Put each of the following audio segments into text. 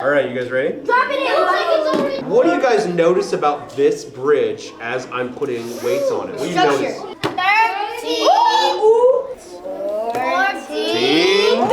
All right, you guys ready? Drop it in. What do you guys notice about this bridge as I'm putting weights on it? What do you notice? 13. 14. 16.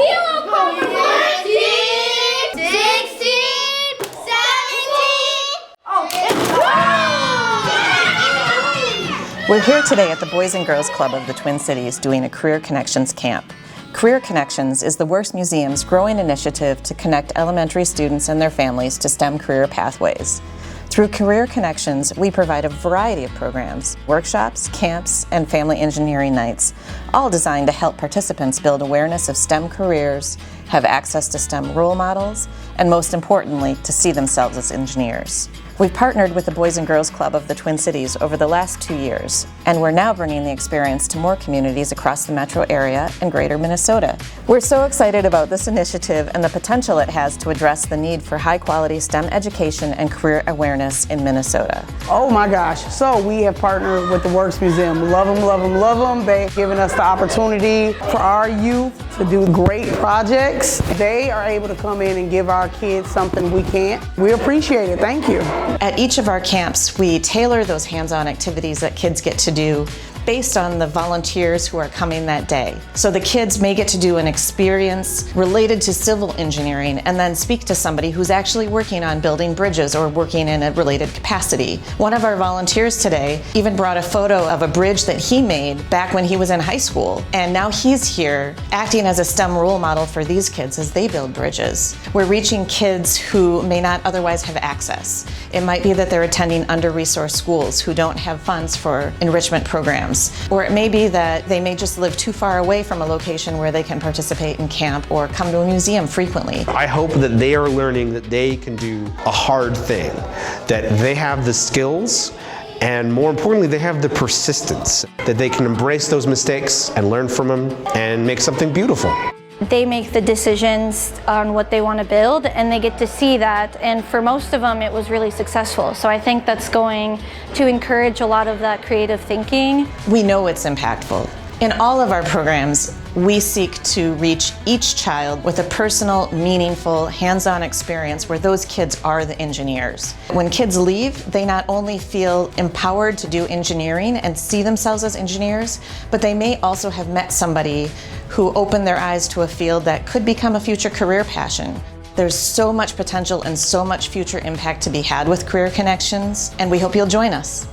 17. We're here today at the Boys and Girls Club of the Twin Cities doing a Career Connections camp. Career Connections is the Works Museum's growing initiative to connect elementary students and their families to STEM career pathways. Through Career Connections, we provide a variety of programs, workshops, camps, and family engineering nights, all designed to help participants build awareness of STEM careers, have access to STEM role models, and most importantly, to see themselves as engineers. We've partnered with the Boys and Girls Club of the Twin Cities over the last 2 years, and we're now bringing the experience to more communities across the metro area and greater Minnesota. We're so excited about this initiative and the potential it has to address the need for high-quality STEM education and career awareness in Minnesota. Oh my gosh, so we have partnered with the Works Museum. Love them, love them, love them. They've given us the opportunity for our youth to do great projects. They are able to come in and give our kids something we can't. We appreciate it, thank you. At each of our camps, we tailor those hands-on activities that kids get to do based on the volunteers who are coming that day. So the kids may get to do an experience related to civil engineering and then speak to somebody who's actually working on building bridges or working in a related capacity. One of our volunteers today even brought a photo of a bridge that he made back when he was in high school, and now he's here acting as a STEM role model for these kids as they build bridges. We're reaching kids who may not otherwise have access. It might be that they're attending under-resourced schools who don't have funds for enrichment programs. Or it may be that they may just live too far away from a location where they can participate in camp or come to a museum frequently. I hope that they are learning that they can do a hard thing, that they have the skills, and more importantly, they have the persistence, that they can embrace those mistakes and learn from them and make something beautiful. They make the decisions on what they want to build, and they get to see that, and for most of them it was really successful. So I think that's going to encourage a lot of that creative thinking. We know it's impactful. In all of our programs, we seek to reach each child with a personal, meaningful, hands-on experience where those kids are the engineers. When kids leave, they not only feel empowered to do engineering and see themselves as engineers, but they may also have met somebody who opened their eyes to a field that could become a future career passion. There's so much potential and so much future impact to be had with Career Connections, and we hope you'll join us.